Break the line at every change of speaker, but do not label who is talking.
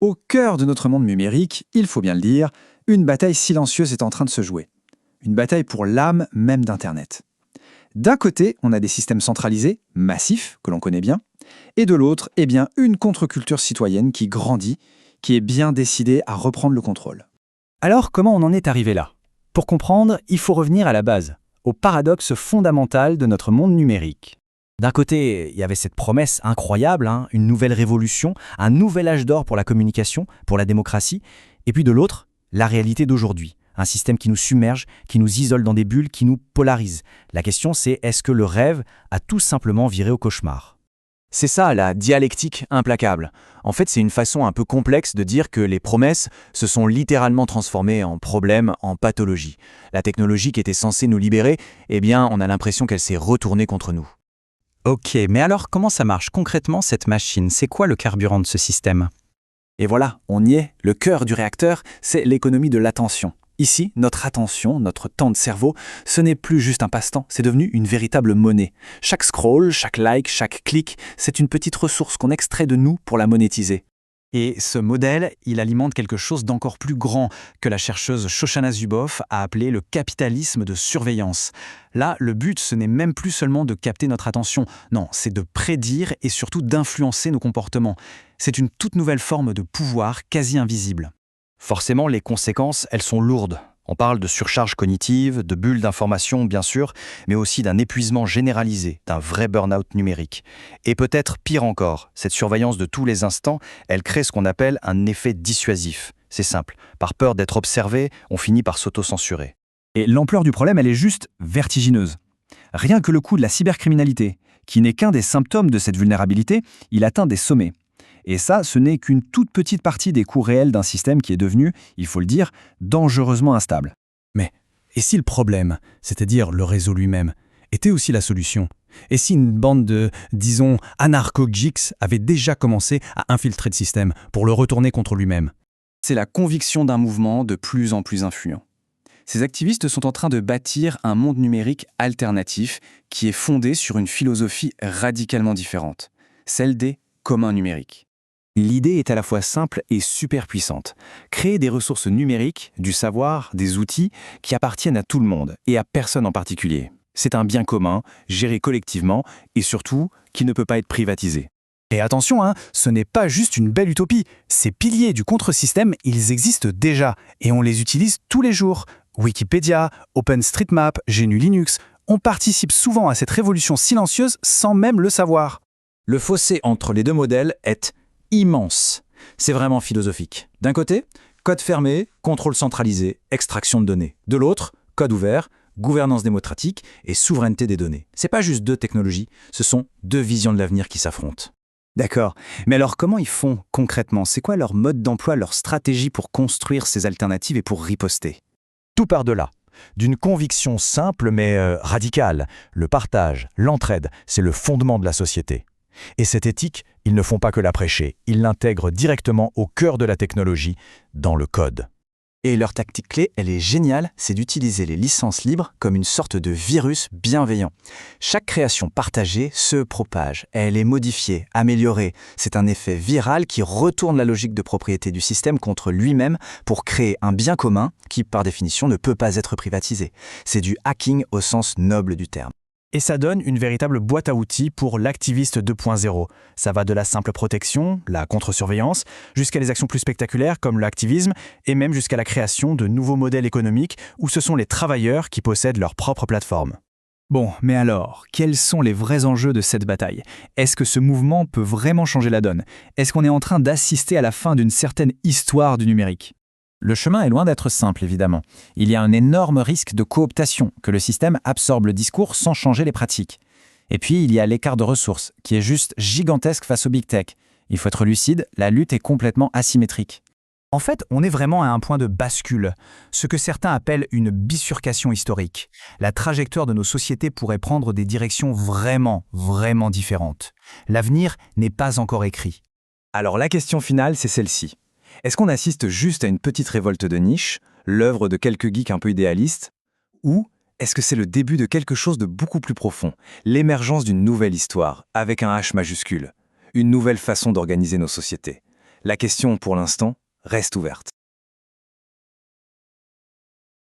Au cœur de notre monde numérique, il faut bien le dire, une bataille silencieuse est en train de se jouer. Une bataille pour l'âme même d'Internet. D'un côté, on a des systèmes centralisés, massifs, que l'on connaît bien, et de l'autre, une contre-culture citoyenne qui grandit, qui est bien décidée à reprendre le contrôle.
Alors, comment on en est arrivé là? Pour comprendre, il faut revenir à la base, au paradoxe fondamental de notre monde numérique. D'un côté, il y avait cette promesse incroyable, une nouvelle révolution, un nouvel âge d'or pour la communication, pour la démocratie, et puis de l'autre, la réalité d'aujourd'hui. Un système qui nous submerge, qui nous isole dans des bulles, qui nous polarise. La question c'est, est-ce que le rêve a tout simplement viré au cauchemar?
C'est ça, la dialectique implacable. En fait, c'est une façon un peu complexe de dire que les promesses se sont littéralement transformées en problèmes, en pathologies. La technologie qui était censée nous libérer, on a l'impression qu'elle s'est retournée contre nous.
Ok, mais alors comment ça marche concrètement cette machine? C'est quoi le carburant de ce système?
Et voilà, on y est. Le cœur du réacteur, c'est l'économie de l'attention. Ici, notre attention, notre temps de cerveau, ce n'est plus juste un passe-temps, c'est devenu une véritable monnaie. Chaque scroll, chaque like, chaque clic, c'est une petite ressource qu'on extrait de nous pour la monétiser.
Et ce modèle, il alimente quelque chose d'encore plus grand que la chercheuse Shoshana Zuboff a appelé le capitalisme de surveillance. Là, le but, ce n'est même plus seulement de capter notre attention, non, c'est de prédire et surtout d'influencer nos comportements. C'est une toute nouvelle forme de pouvoir quasi invisible. Forcément, les conséquences, elles sont lourdes. On parle de surcharge cognitive, de bulles d'information, bien sûr, mais aussi d'un épuisement généralisé, d'un vrai burn-out numérique. Et peut-être pire encore, cette surveillance de tous les instants, elle crée ce qu'on appelle un effet dissuasif. C'est simple, par peur d'être observé, on finit par s'auto-censurer.
Et l'ampleur du problème, elle est juste vertigineuse. Rien que le coût de la cybercriminalité, qui n'est qu'un des symptômes de cette vulnérabilité, il atteint des sommets. Et ça, ce n'est qu'une toute petite partie des coûts réels d'un système qui est devenu, il faut le dire, dangereusement instable.
Mais, et si le problème, c'est-à-dire le réseau lui-même, était aussi la solution? Et si une bande de, disons, anarcho-geeks avait déjà commencé à infiltrer le système pour le retourner contre lui-même?
C'est la conviction d'un mouvement de plus en plus influent. Ces activistes sont en train de bâtir un monde numérique alternatif qui est fondé sur une philosophie radicalement différente, celle des communs numériques. L'idée est à la fois simple et super puissante. Créer des ressources numériques, du savoir, des outils qui appartiennent à tout le monde et à personne en particulier. C'est un bien commun, géré collectivement et surtout qui ne peut pas être privatisé.
Et attention, ce n'est pas juste une belle utopie. Ces piliers du contre-système, ils existent déjà et on les utilise tous les jours. Wikipédia, OpenStreetMap, GNU Linux, on participe souvent à cette révolution silencieuse sans même le savoir.
Le fossé entre les deux modèles est immense. C'est vraiment philosophique. D'un côté, code fermé, contrôle centralisé, extraction de données. De l'autre, code ouvert, gouvernance démocratique et souveraineté des données. C'est pas juste deux technologies, ce sont deux visions de l'avenir qui s'affrontent.
D'accord, mais alors comment ils font concrètement? C'est quoi leur mode d'emploi, leur stratégie pour construire ces alternatives et pour riposter?
Tout part de là. D'une conviction simple mais radicale. Le partage, l'entraide, c'est le fondement de la société. Et cette éthique, ils ne font pas que la prêcher, ils l'intègrent directement au cœur de la technologie, dans le code.
Et leur tactique clé, elle est géniale, c'est d'utiliser les licences libres comme une sorte de virus bienveillant. Chaque création partagée se propage, elle est modifiée, améliorée. C'est un effet viral qui retourne la logique de propriété du système contre lui-même pour créer un bien commun qui, par définition, ne peut pas être privatisé. C'est du hacking au sens noble du terme.
Et ça donne une véritable boîte à outils pour l'activiste 2.0. Ça va de la simple protection, la contre-surveillance, jusqu'à les actions plus spectaculaires comme l'activisme, et même jusqu'à la création de nouveaux modèles économiques où ce sont les travailleurs qui possèdent leur propre plateforme.
Bon, mais alors, quels sont les vrais enjeux de cette bataille? Est-ce que ce mouvement peut vraiment changer la donne? Est-ce qu'on est en train d'assister à la fin d'une certaine histoire du numérique? Le chemin est loin d'être simple, évidemment. Il y a un énorme risque de cooptation, que le système absorbe le discours sans changer les pratiques. Et puis, il y a l'écart de ressources, qui est juste gigantesque face au big tech. Il faut être lucide, la lutte est complètement asymétrique.
En fait, on est vraiment à un point de bascule, ce que certains appellent une bifurcation historique. La trajectoire de nos sociétés pourrait prendre des directions vraiment différentes. L'avenir n'est pas encore écrit.
Alors la question finale, c'est celle-ci. Est-ce qu'on assiste juste à une petite révolte de niche, l'œuvre de quelques geeks un peu idéalistes, ou est-ce que c'est le début de quelque chose de beaucoup plus profond, l'émergence d'une nouvelle histoire, avec un H majuscule, une nouvelle façon d'organiser nos sociétés? La question, pour l'instant, reste ouverte.